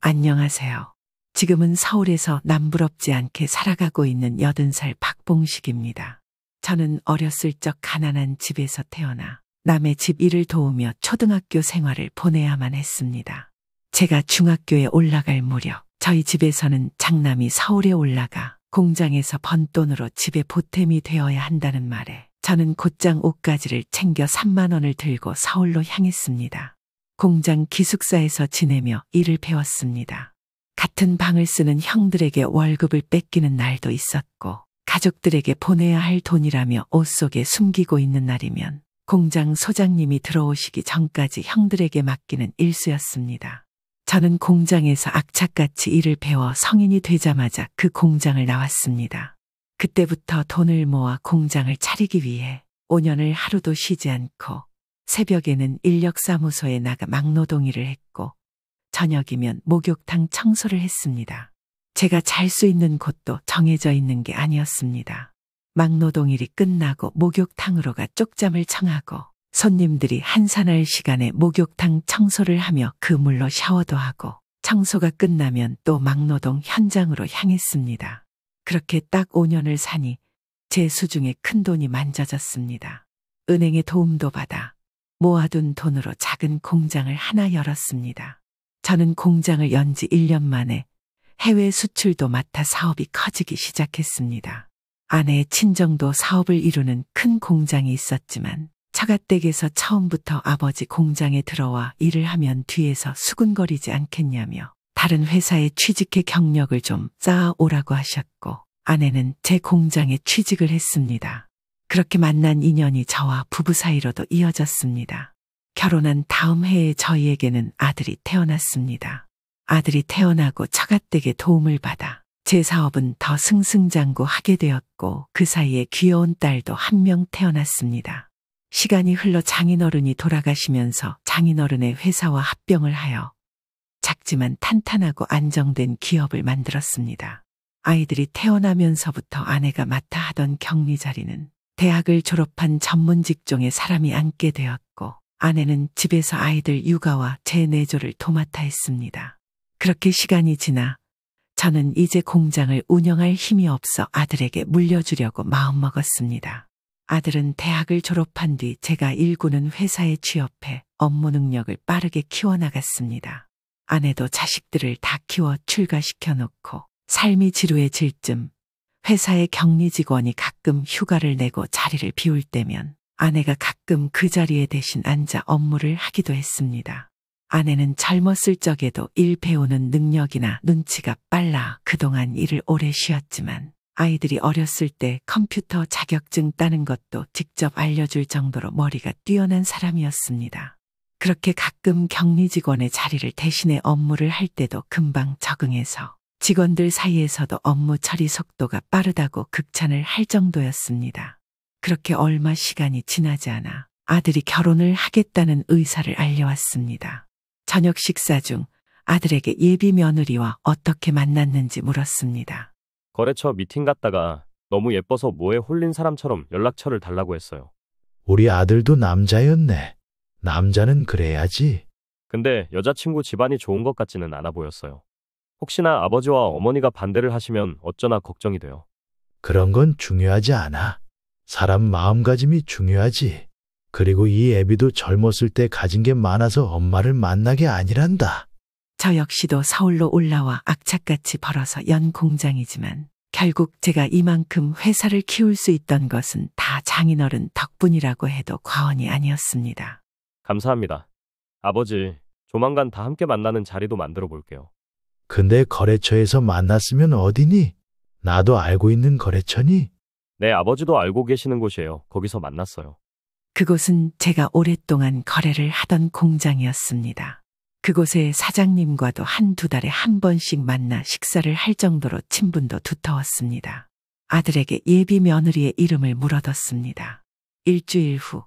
안녕하세요. 지금은 서울에서 남부럽지 않게 살아가고 있는 80살 박봉식입니다. 저는 어렸을 적 가난한 집에서 태어나 남의 집 일을 도우며 초등학교 생활을 보내야만 했습니다. 제가 중학교에 올라갈 무렵 저희 집에서는 장남이 서울에 올라가 공장에서 번 돈으로 집에 보탬이 되어야 한다는 말에 저는 곧장 옷가지를 챙겨 3만 원을 들고 서울로 향했습니다. 공장 기숙사에서 지내며 일을 배웠습니다. 같은 방을 쓰는 형들에게 월급을 뺏기는 날도 있었고 가족들에게 보내야 할 돈이라며 옷 속에 숨기고 있는 날이면 공장 소장님이 들어오시기 전까지 형들에게 맡기는 일수였습니다. 저는 공장에서 악착같이 일을 배워 성인이 되자마자 그 공장을 나왔습니다. 그때부터 돈을 모아 공장을 차리기 위해 5년을 하루도 쉬지 않고 새벽에는 인력사무소에 나가 막노동 일을 했고 저녁이면 목욕탕 청소를 했습니다. 제가 잘 수 있는 곳도 정해져 있는 게 아니었습니다. 막노동 일이 끝나고 목욕탕으로 가 쪽잠을 청하고 손님들이 한산할 시간에 목욕탕 청소를 하며 그 물로 샤워도 하고 청소가 끝나면 또 막노동 현장으로 향했습니다. 그렇게 딱 5년을 사니 제 수중에 큰 돈이 만져졌습니다. 은행의 도움도 받아 모아둔 돈으로 작은 공장을 하나 열었습니다. 저는 공장을 연 지 1년 만에 해외 수출도 맡아 사업이 커지기 시작했습니다. 아내의 친정도 사업을 이루는 큰 공장이 있었지만 처가댁에서 처음부터 아버지 공장에 들어와 일을 하면 뒤에서 수군거리지 않겠냐며 다른 회사에 취직해 경력을 좀 쌓아오라고 하셨고 아내는 제 공장에 취직을 했습니다. 그렇게 만난 인연이 저와 부부 사이로도 이어졌습니다. 결혼한 다음 해에 저희에게는 아들이 태어났습니다. 아들이 태어나고 처가댁의 도움을 받아 제 사업은 더 승승장구하게 되었고 그 사이에 귀여운 딸도 한 명 태어났습니다. 시간이 흘러 장인어른이 돌아가시면서 장인어른의 회사와 합병을 하여 작지만 탄탄하고 안정된 기업을 만들었습니다. 아이들이 태어나면서부터 아내가 맡아 하던 격리 자리는 대학을 졸업한 전문 직종의 사람이 앉게 되었고 아내는 집에서 아이들 육아와 제 내조를 도맡아 했습니다. 그렇게 시간이 지나 저는 이제 공장을 운영할 힘이 없어 아들에게 물려주려고 마음먹었습니다. 아들은 대학을 졸업한 뒤 제가 일구는 회사에 취업해 업무 능력을 빠르게 키워나갔습니다. 아내도 자식들을 다 키워 출가시켜 놓고 삶이 지루해질 쯤 회사의 격리 직원이 가끔 휴가를 내고 자리를 비울 때면 아내가 가끔 그 자리에 대신 앉아 업무를 하기도 했습니다. 아내는 젊었을 적에도 일 배우는 능력이나 눈치가 빨라 그동안 일을 오래 쉬었지만 아이들이 어렸을 때 컴퓨터 자격증 따는 것도 직접 알려줄 정도로 머리가 뛰어난 사람이었습니다. 그렇게 가끔 격리 직원의 자리를 대신해 업무를 할 때도 금방 적응해서 직원들 사이에서도 업무 처리 속도가 빠르다고 극찬을 할 정도였습니다. 그렇게 얼마 시간이 지나지 않아 아들이 결혼을 하겠다는 의사를 알려왔습니다. 저녁 식사 중 아들에게 예비 며느리와 어떻게 만났는지 물었습니다. 거래처 미팅 갔다가 너무 예뻐서 뭐에 홀린 사람처럼 연락처를 달라고 했어요. 우리 아들도 남자였네. 남자는 그래야지. 근데 여자친구 집안이 좋은 것 같지는 않아 보였어요. 혹시나 아버지와 어머니가 반대를 하시면 어쩌나 걱정이 돼요. 그런 건 중요하지 않아. 사람 마음가짐이 중요하지. 그리고 이 애비도 젊었을 때 가진 게 많아서 엄마를 만나게 아니란다. 저 역시도 서울로 올라와 악착같이 벌어서 연 공장이지만 결국 제가 이만큼 회사를 키울 수 있던 것은 다 장인어른 덕분이라고 해도 과언이 아니었습니다. 감사합니다. 아버지, 조만간 다 함께 만나는 자리도 만들어 볼게요. 근데 거래처에서 만났으면 어디니? 나도 알고 있는 거래처니? 네, 아버지도 알고 계시는 곳이에요. 거기서 만났어요. 그곳은 제가 오랫동안 거래를 하던 공장이었습니다. 그곳의 사장님과도 한두 달에 한 번씩 만나 식사를 할 정도로 친분도 두터웠습니다. 아들에게 예비 며느리의 이름을 물어뒀습니다. 일주일 후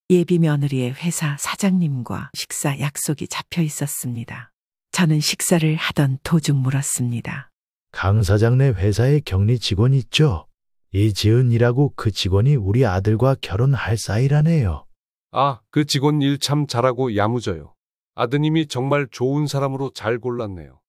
예비 며느리의 회사 사장님과 식사 약속이 잡혀 있었습니다. 저는 식사를 하던 도중 물었습니다. 강 사장네 회사에 격리 직원 있죠? 이지은이라고 그 직원이 우리 아들과 결혼할 사이라네요. 아, 그 직원 일 참 잘하고 야무져요. 아드님이 정말 좋은 사람으로 잘 골랐네요.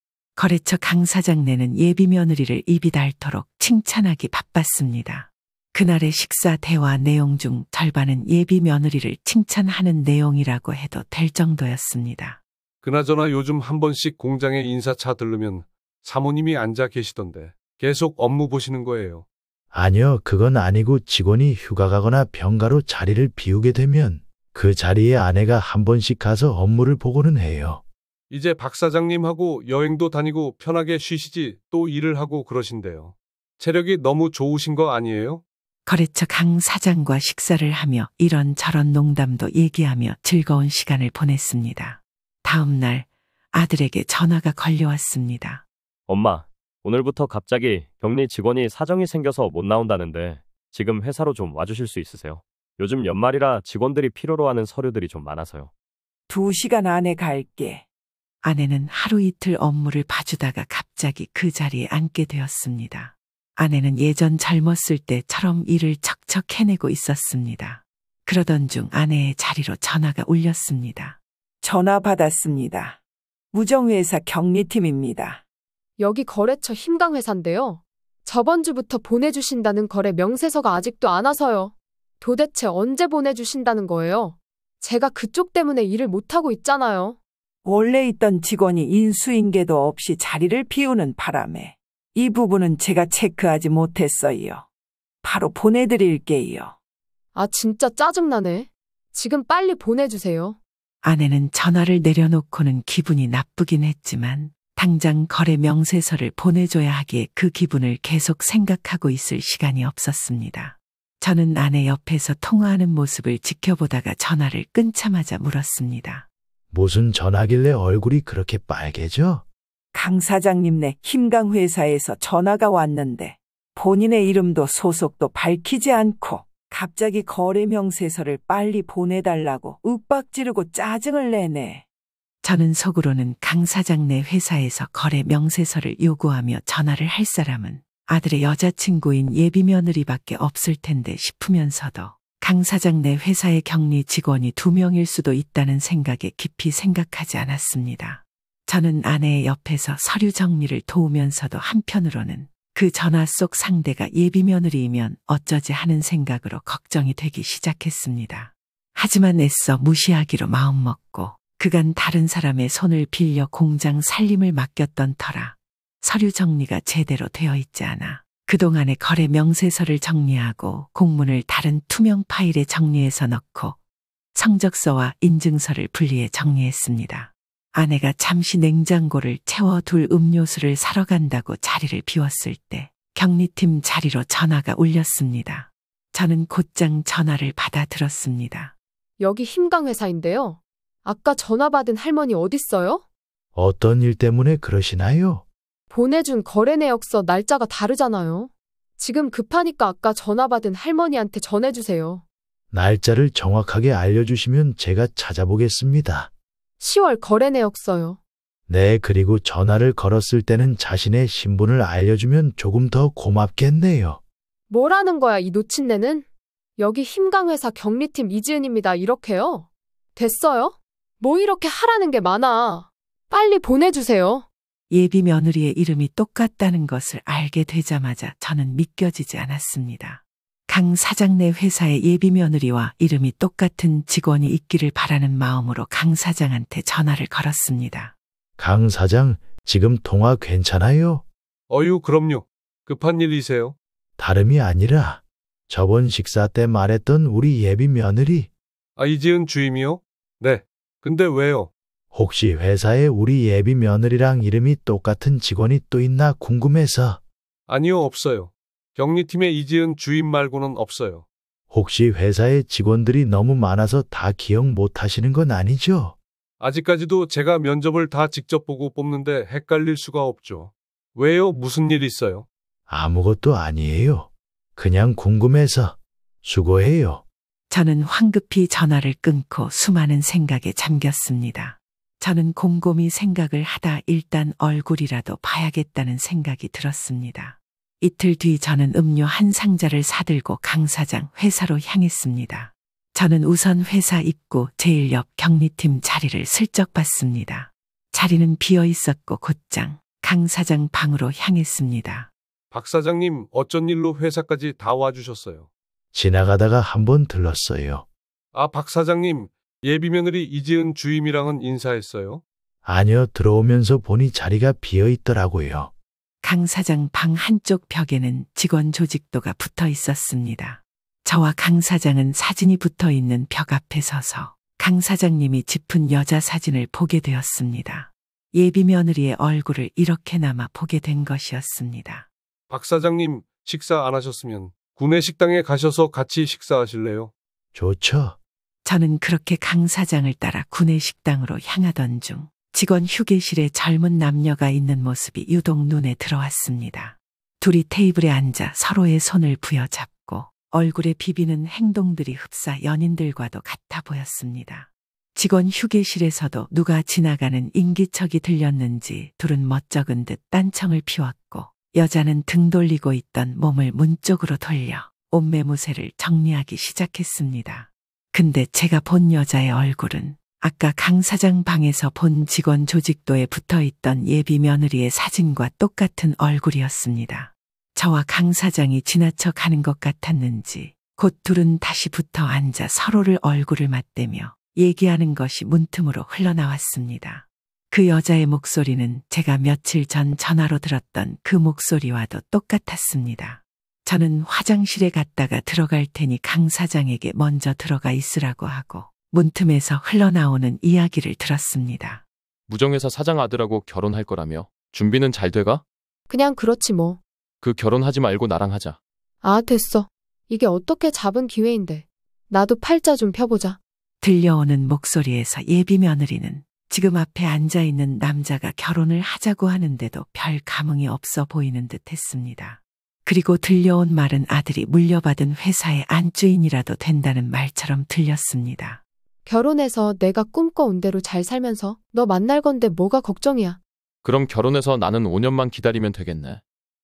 거래처 강 사장네는 예비 며느리를 입이 닳도록 칭찬하기 바빴습니다. 그날의 식사 대화 내용 중 절반은 예비 며느리를 칭찬하는 내용이라고 해도 될 정도였습니다. 그나저나 요즘 한 번씩 공장에 인사차 들르면 사모님이 앉아 계시던데 계속 업무 보시는 거예요. 아니요, 그건 아니고 직원이 휴가 가거나 병가로 자리를 비우게 되면 그 자리에 아내가 한 번씩 가서 업무를 보고는 해요. 이제 박 사장님하고 여행도 다니고 편하게 쉬시지 또 일을 하고 그러신대요. 체력이 너무 좋으신 거 아니에요? 거래처 강 사장과 식사를 하며 이런저런 농담도 얘기하며 즐거운 시간을 보냈습니다. 다음 날 아들에게 전화가 걸려왔습니다. 엄마, 오늘부터 갑자기 격리 직원이 사정이 생겨서 못 나온다는데 지금 회사로 좀 와주실 수 있으세요? 요즘 연말이라 직원들이 필요로 하는 서류들이 좀 많아서요. 2시간 안에 갈게. 아내는 하루 이틀 업무를 봐주다가 갑자기 그 자리에 앉게 되었습니다. 아내는 예전 젊었을 때처럼 일을 척척 해내고 있었습니다. 그러던 중 아내의 자리로 전화가 울렸습니다. 전화 받았습니다. 무정회사 격리팀입니다. 여기 거래처 힘강회사인데요. 저번 주부터 보내주신다는 거래 명세서가 아직도 안 와서요. 도대체 언제 보내주신다는 거예요? 제가 그쪽 때문에 일을 못하고 있잖아요. 원래 있던 직원이 인수인계도 없이 자리를 비우는 바람에 이 부분은 제가 체크하지 못했어요. 바로 보내드릴게요. 아, 진짜 짜증나네. 지금 빨리 보내주세요. 아내는 전화를 내려놓고는 기분이 나쁘긴 했지만 당장 거래 명세서를 보내줘야 하기에 그 기분을 계속 생각하고 있을 시간이 없었습니다. 저는 아내 옆에서 통화하는 모습을 지켜보다가 전화를 끊자마자 물었습니다. 무슨 전화길래 얼굴이 그렇게 빨개져? 강 사장님네 힘강회사에서 전화가 왔는데 본인의 이름도 소속도 밝히지 않고 갑자기 거래 명세서를 빨리 보내달라고 윽박지르고 짜증을 내네. 저는 속으로는 강 사장네 회사에서 거래 명세서를 요구하며 전화를 할 사람은 아들의 여자친구인 예비 며느리밖에 없을 텐데 싶으면서도 강 사장네 회사의 격리 직원이 2명일 수도 있다는 생각에 깊이 생각하지 않았습니다. 저는 아내의 옆에서 서류 정리를 도우면서도 한편으로는 그 전화 속 상대가 예비 며느리이면 어쩌지 하는 생각으로 걱정이 되기 시작했습니다. 하지만 애써 무시하기로 마음먹고 그간 다른 사람의 손을 빌려 공장 살림을 맡겼던 터라 서류 정리가 제대로 되어 있지 않아 그동안의 거래 명세서를 정리하고 공문을 다른 투명 파일에 정리해서 넣고 성적서와 인증서를 분리해 정리했습니다. 아내가 잠시 냉장고를 채워둘 음료수를 사러 간다고 자리를 비웠을 때 격리팀 자리로 전화가 울렸습니다. 저는 곧장 전화를 받아 들었습니다. 여기 힘강회사인데요. 아까 전화 받은 할머니 어딨어요? 어떤 일 때문에 그러시나요? 보내준 거래 내역서 날짜가 다르잖아요. 지금 급하니까 아까 전화 받은 할머니한테 전해주세요. 날짜를 정확하게 알려주시면 제가 찾아보겠습니다. 10월 거래 내역서요. 네, 그리고 전화를 걸었을 때는 자신의 신분을 알려주면 조금 더 고맙겠네요. 뭐라는 거야, 이 놓친내는? 여기 힘강회사 격리팀 이지은입니다. 이렇게요? 됐어요? 뭐 이렇게 하라는 게 많아. 빨리 보내주세요. 예비 며느리의 이름이 똑같다는 것을 알게 되자마자 저는 믿겨지지 않았습니다. 강 사장네 회사의 예비 며느리와 이름이 똑같은 직원이 있기를 바라는 마음으로 강 사장한테 전화를 걸었습니다. 강 사장, 지금 통화 괜찮아요? 어유, 그럼요. 급한 일이세요? 다름이 아니라 저번 식사 때 말했던 우리 예비 며느리, 아, 이지은 주임이요? 네. 근데 왜요? 혹시 회사에 우리 예비 며느리랑 이름이 똑같은 직원이 또 있나 궁금해서. 아니요, 없어요. 격리팀에 이지은 주임 말고는 없어요. 혹시 회사에 직원들이 너무 많아서 다 기억 못 하시는 건 아니죠? 아직까지도 제가 면접을 다 직접 보고 뽑는데 헷갈릴 수가 없죠. 왜요? 무슨 일 있어요? 아무것도 아니에요. 그냥 궁금해서. 수고해요. 저는 황급히 전화를 끊고 수많은 생각에 잠겼습니다. 저는 곰곰이 생각을 하다 일단 얼굴이라도 봐야겠다는 생각이 들었습니다. 이틀 뒤 저는 음료 한 상자를 사들고 강 사장 회사로 향했습니다. 저는 우선 회사 입구 제일 옆 격리팀 자리를 슬쩍 봤습니다. 자리는 비어 있었고 곧장 강 사장 방으로 향했습니다. 박 사장님, 어쩐 일로 회사까지 다 와주셨어요? 지나가다가 한번 들렀어요. 아, 박 사장님, 예비 며느리 이지은 주임이랑은 인사했어요? 아니요, 들어오면서 보니 자리가 비어 있더라고요. 강 사장 방 한쪽 벽에는 직원 조직도가 붙어 있었습니다. 저와 강 사장은 사진이 붙어 있는 벽 앞에 서서 강 사장님이 짚은 여자 사진을 보게 되었습니다. 예비 며느리의 얼굴을 이렇게나마 보게 된 것이었습니다. 박 사장님, 식사 안 하셨으면 구내 식당에 가셔서 같이 식사하실래요? 좋죠. 저는 그렇게 강 사장을 따라 구내 식당으로 향하던 중 직원 휴게실에 젊은 남녀가 있는 모습이 유독 눈에 들어왔습니다. 둘이 테이블에 앉아 서로의 손을 부여잡고 얼굴에 비비는 행동들이 흡사 연인들과도 같아 보였습니다. 직원 휴게실에서도 누가 지나가는 인기척이 들렸는지 둘은 멋쩍은 듯 딴청을 피웠고 여자는 등 돌리고 있던 몸을 문 쪽으로 돌려 옷매무새를 정리하기 시작했습니다. 근데 제가 본 여자의 얼굴은 아까 강 사장 방에서 본 직원 조직도에 붙어있던 예비 며느리의 사진과 똑같은 얼굴이었습니다. 저와 강 사장이 지나쳐 가는 것 같았는지 곧 둘은 다시 붙어 앉아 서로를 얼굴을 맞대며 얘기하는 것이 문틈으로 흘러나왔습니다. 그 여자의 목소리는 제가 며칠 전 전화로 들었던 그 목소리와도 똑같았습니다. 저는 화장실에 갔다가 들어갈 테니 강 사장에게 먼저 들어가 있으라고 하고 문틈에서 흘러나오는 이야기를 들었습니다. 무정회사 사장 아들하고 결혼할 거라며 준비는 잘 돼가? 그냥 그렇지 뭐. 그 결혼하지 말고 나랑 하자. 아, 됐어. 이게 어떻게 잡은 기회인데. 나도 팔자 좀 펴보자. 들려오는 목소리에서 예비 며느리는 지금 앞에 앉아있는 남자가 결혼을 하자고 하는데도 별 감흥이 없어 보이는 듯 했습니다. 그리고 들려온 말은 아들이 물려받은 회사의 안주인이라도 된다는 말처럼 들렸습니다. 결혼해서 내가 꿈꿔온 대로 잘 살면서 너 만날 건데 뭐가 걱정이야. 그럼 결혼해서 나는 5년만 기다리면 되겠네.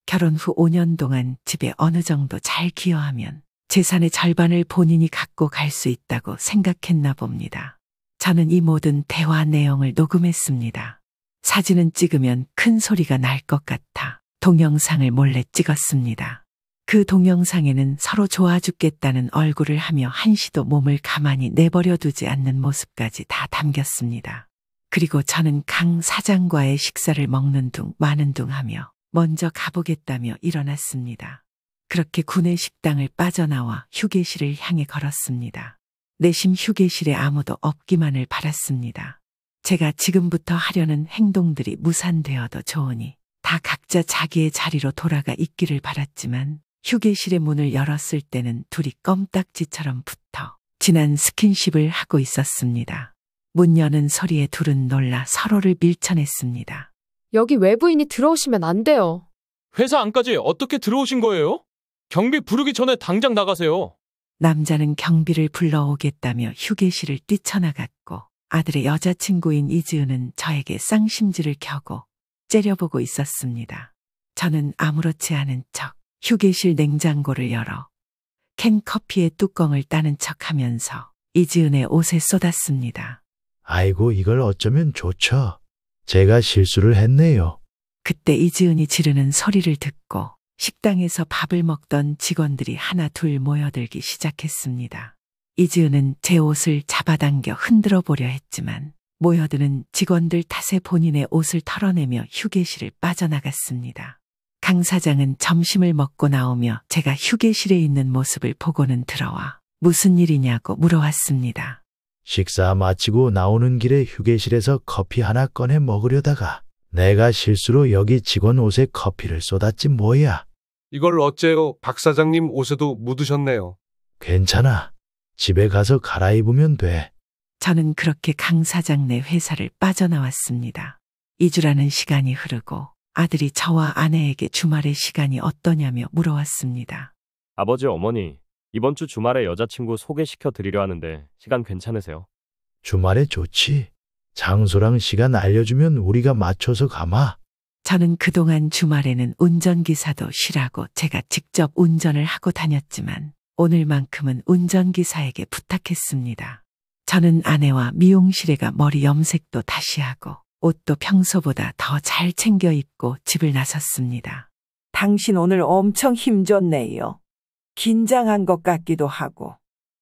결혼 후 5년 동안 집에 어느 정도 잘 기여하면 재산의 절반을 본인이 갖고 갈 수 있다고 생각했나 봅니다. 저는 이 모든 대화 내용을 녹음했습니다. 사진은 찍으면 큰 소리가 날 것 같아 동영상을 몰래 찍었습니다. 그 동영상에는 서로 좋아 죽겠다는 얼굴을 하며 한시도 몸을 가만히 내버려 두지 않는 모습까지 다 담겼습니다. 그리고 저는 강 사장과의 식사를 먹는 둥 마는 둥 하며 먼저 가보겠다며 일어났습니다. 그렇게 구내 식당을 빠져나와 휴게실을 향해 걸었습니다. 내심 휴게실에 아무도 없기만을 바랐습니다. 제가 지금부터 하려는 행동들이 무산되어도 좋으니 다 각자 자기의 자리로 돌아가 있기를 바랐지만 휴게실의 문을 열었을 때는 둘이 껌딱지처럼 붙어 진한 스킨십을 하고 있었습니다. 문 여는 소리에 둘은 놀라 서로를 밀쳐냈습니다. 여기 외부인이 들어오시면 안 돼요. 회사 안까지 어떻게 들어오신 거예요? 경비 부르기 전에 당장 나가세요. 남자는 경비를 불러오겠다며 휴게실을 뛰쳐나갔고 아들의 여자친구인 이지은은 저에게 쌍심지를 켜고 째려보고 있었습니다. 저는 아무렇지 않은 척 휴게실 냉장고를 열어 캔 커피의 뚜껑을 따는 척하면서 이지은의 옷에 쏟았습니다. 아이고, 이걸 어쩌면 좋죠. 제가 실수를 했네요. 그때 이지은이 지르는 소리를 듣고 식당에서 밥을 먹던 직원들이 하나 둘 모여들기 시작했습니다. 이지은은 제 옷을 잡아당겨 흔들어 보려 했지만 모여드는 직원들 탓에 본인의 옷을 털어내며 휴게실을 빠져나갔습니다. 강 사장은 점심을 먹고 나오며 제가 휴게실에 있는 모습을 보고는 들어와 무슨 일이냐고 물어왔습니다. 식사 마치고 나오는 길에 휴게실에서 커피 하나 꺼내 먹으려다가 내가 실수로 여기 직원 옷에 커피를 쏟았지 뭐야. 이걸 어째요? 박 사장님 옷에도 묻으셨네요. 괜찮아. 집에 가서 갈아입으면 돼. 저는 그렇게 강 사장네 회사를 빠져나왔습니다. 2주라는 시간이 흐르고 아들이 저와 아내에게 주말의 시간이 어떠냐며 물어왔습니다. 아버지, 어머니, 이번 주 주말에 여자친구 소개시켜 드리려 하는데 시간 괜찮으세요? 주말에 좋지. 장소랑 시간 알려주면 우리가 맞춰서 가마. 저는 그동안 주말에는 운전기사도 쉬라고 제가 직접 운전을 하고 다녔지만 오늘만큼은 운전기사에게 부탁했습니다. 저는 아내와 미용실에 가 머리 염색도 다시 하고 옷도 평소보다 더 잘 챙겨 입고 집을 나섰습니다. 당신 오늘 엄청 힘줬네요. 긴장한 것 같기도 하고.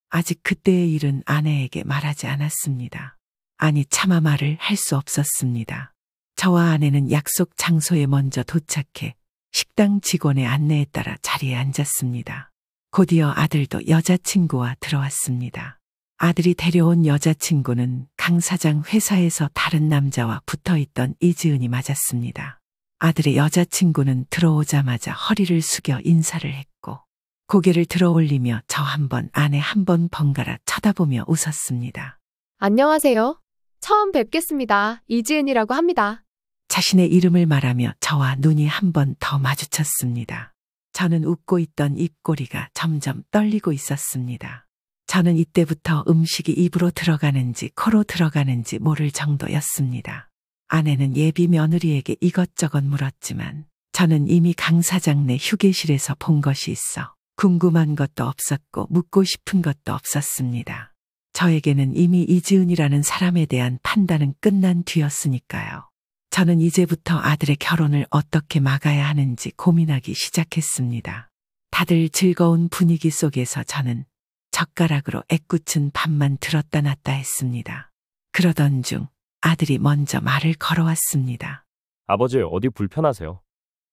아직 그때의 일은 아내에게 말하지 않았습니다. 아니, 차마 말을 할 수 없었습니다. 저와 아내는 약속 장소에 먼저 도착해 식당 직원의 안내에 따라 자리에 앉았습니다. 곧이어 아들도 여자친구와 들어왔습니다. 아들이 데려온 여자친구는 강 사장 회사에서 다른 남자와 붙어있던 이지은이 맞았습니다. 아들의 여자친구는 들어오자마자 허리를 숙여 인사를 했고 고개를 들어올리며 저 한 번, 아내 한 번 번갈아 쳐다보며 웃었습니다. 안녕하세요. 처음 뵙겠습니다. 이지은이라고 합니다. 자신의 이름을 말하며 저와 눈이 한 번 더 마주쳤습니다. 저는 웃고 있던 입꼬리가 점점 떨리고 있었습니다. 저는 이때부터 음식이 입으로 들어가는지 코로 들어가는지 모를 정도였습니다. 아내는 예비 며느리에게 이것저것 물었지만 저는 이미 강 사장네 휴게실에서 본 것이 있어 궁금한 것도 없었고 묻고 싶은 것도 없었습니다. 저에게는 이미 이지은이라는 사람에 대한 판단은 끝난 뒤였으니까요. 저는 이제부터 아들의 결혼을 어떻게 막아야 하는지 고민하기 시작했습니다. 다들 즐거운 분위기 속에서 저는 젓가락으로 애꿎은 밥만 들었다 놨다 했습니다. 그러던 중 아들이 먼저 말을 걸어왔습니다. 아버지, 어디 불편하세요?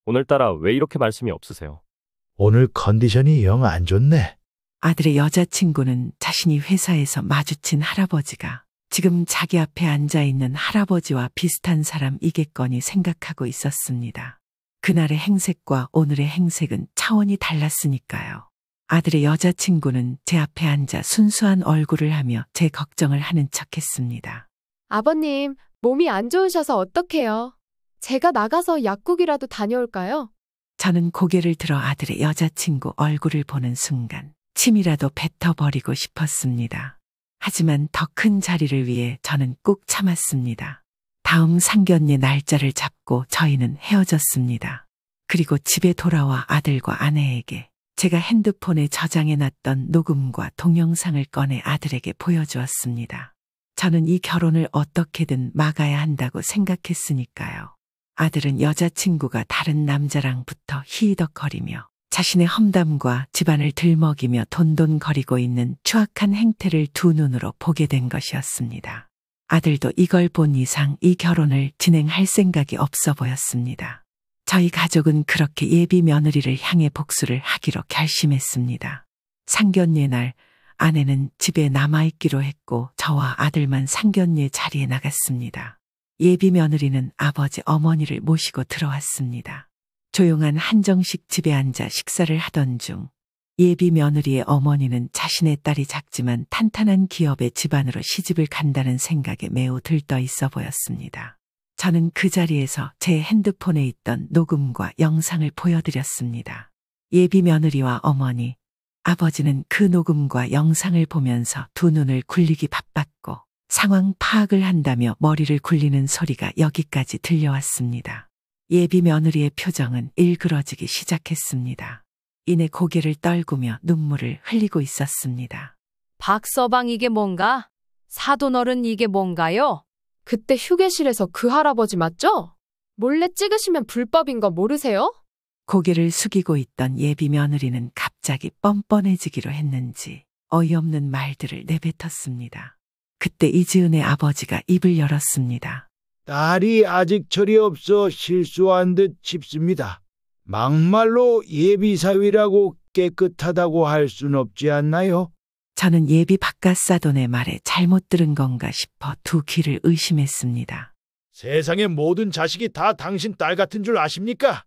오늘따라 왜 이렇게 말씀이 없으세요? 오늘 컨디션이 영 안 좋네. 아들의 여자친구는 자신이 회사에서 마주친 할아버지가 지금 자기 앞에 앉아있는 할아버지와 비슷한 사람이겠거니 생각하고 있었습니다. 그날의 행색과 오늘의 행색은 차원이 달랐으니까요. 아들의 여자친구는 제 앞에 앉아 순수한 얼굴을 하며 제 걱정을 하는 척했습니다. 아버님, 몸이 안 좋으셔서 어떡해요? 제가 나가서 약국이라도 다녀올까요? 저는 고개를 들어 아들의 여자친구 얼굴을 보는 순간 침이라도 뱉어버리고 싶었습니다. 하지만 더 큰 자리를 위해 저는 꾹 참았습니다. 다음 상견례 날짜를 잡고 저희는 헤어졌습니다. 그리고 집에 돌아와 아들과 아내에게 제가 핸드폰에 저장해놨던 녹음과 동영상을 꺼내 아들에게 보여주었습니다. 저는 이 결혼을 어떻게든 막아야 한다고 생각했으니까요. 아들은 여자친구가 다른 남자랑 붙어 히히덕거리며 자신의 험담과 집안을 들먹이며 돈돈거리고 있는 추악한 행태를 두 눈으로 보게 된 것이었습니다. 아들도 이걸 본 이상 이 결혼을 진행할 생각이 없어 보였습니다. 저희 가족은 그렇게 예비 며느리를 향해 복수를 하기로 결심했습니다. 상견례 날 아내는 집에 남아있기로 했고 저와 아들만 상견례 자리에 나갔습니다. 예비 며느리는 아버지 어머니를 모시고 들어왔습니다. 조용한 한정식 집에 앉아 식사를 하던 중 예비 며느리의 어머니는 자신의 딸이 작지만 탄탄한 기업의 집안으로 시집을 간다는 생각에 매우 들떠 있어 보였습니다. 저는 그 자리에서 제 핸드폰에 있던 녹음과 영상을 보여드렸습니다. 예비 며느리와 어머니, 아버지는 그 녹음과 영상을 보면서 두 눈을 굴리기 바빴고 상황 파악을 한다며 머리를 굴리는 소리가 여기까지 들려왔습니다. 예비 며느리의 표정은 일그러지기 시작했습니다. 이내 고개를 떨구며 눈물을 흘리고 있었습니다. 박서방 이게 뭔가? 사돈어른 이게 뭔가요? 그때 휴게실에서 그 할아버지 맞죠? 몰래 찍으시면 불법인 거 모르세요? 고개를 숙이고 있던 예비 며느리는 갑자기 뻔뻔해지기로 했는지 어이없는 말들을 내뱉었습니다. 그때 이지은의 아버지가 입을 열었습니다. 딸이 아직 철이 없어 실수한 듯 싶습니다. 막말로 예비사위라고 깨끗하다고 할 순 없지 않나요? 저는 예비 바깥사돈의 말에 잘못 들은 건가 싶어 두 귀를 의심했습니다. 세상의 모든 자식이 다 당신 딸 같은 줄 아십니까?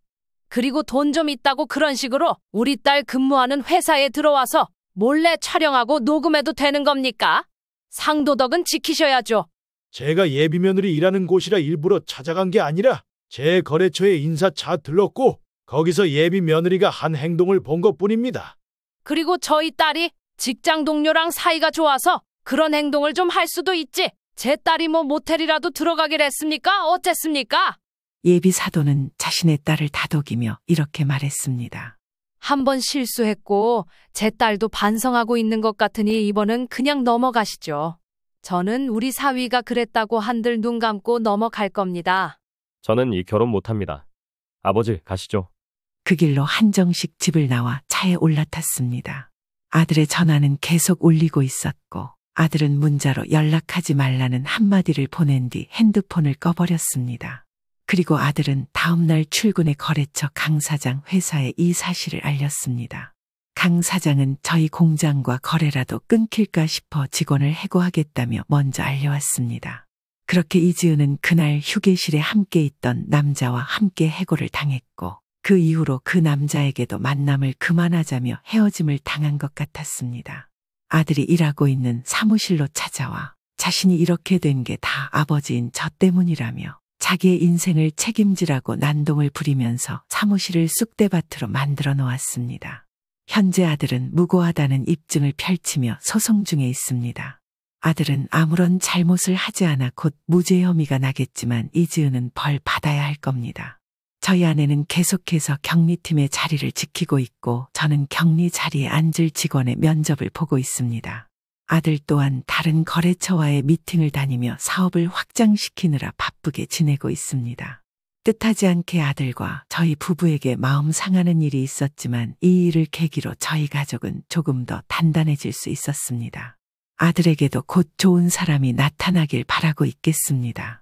그리고 돈 좀 있다고 그런 식으로 우리 딸 근무하는 회사에 들어와서 몰래 촬영하고 녹음해도 되는 겁니까? 상도덕은 지키셔야죠. 제가 예비며느리 일하는 곳이라 일부러 찾아간 게 아니라 제 거래처에 인사차 들렀고 거기서 예비며느리가 한 행동을 본 것뿐입니다. 그리고 저희 딸이 직장 동료랑 사이가 좋아서 그런 행동을 좀 할 수도 있지. 제 딸이 뭐 모텔이라도 들어가길 했습니까? 어쨌습니까? 예비 사돈은 자신의 딸을 다독이며 이렇게 말했습니다. 한 번 실수했고 제 딸도 반성하고 있는 것 같으니 이번은 그냥 넘어가시죠. 저는 우리 사위가 그랬다고 한들 눈 감고 넘어갈 겁니다. 저는 이 결혼 못합니다. 아버지, 가시죠. 그 길로 한정식 집을 나와 차에 올라탔습니다. 아들의 전화는 계속 울리고 있었고 아들은 문자로 연락하지 말라는 한마디를 보낸 뒤 핸드폰을 꺼버렸습니다. 그리고 아들은 다음날 출근해 거래처 강 사장 회사에 이 사실을 알렸습니다. 강 사장은 저희 공장과 거래라도 끊길까 싶어 직원을 해고하겠다며 먼저 알려왔습니다. 그렇게 이지은은 그날 휴게실에 함께 있던 남자와 함께 해고를 당했고 그 이후로 그 남자에게도 만남을 그만하자며 헤어짐을 당한 것 같았습니다. 아들이 일하고 있는 사무실로 찾아와 자신이 이렇게 된 게 다 아버지인 저 때문이라며 자기의 인생을 책임지라고 난동을 부리면서 사무실을 쑥대밭으로 만들어 놓았습니다. 현재 아들은 무고하다는 입증을 펼치며 소송 중에 있습니다. 아들은 아무런 잘못을 하지 않아 곧 무죄 혐의가 나겠지만 이지은은 벌 받아야 할 겁니다. 저희 아내는 계속해서 격리팀의 자리를 지키고 있고 저는 격리 자리에 앉을 직원의 면접을 보고 있습니다. 아들 또한 다른 거래처와의 미팅을 다니며 사업을 확장시키느라 바쁘게 지내고 있습니다. 뜻하지 않게 아들과 저희 부부에게 마음 상하는 일이 있었지만 이 일을 계기로 저희 가족은 조금 더 단단해질 수 있었습니다. 아들에게도 곧 좋은 사람이 나타나길 바라고 있겠습니다.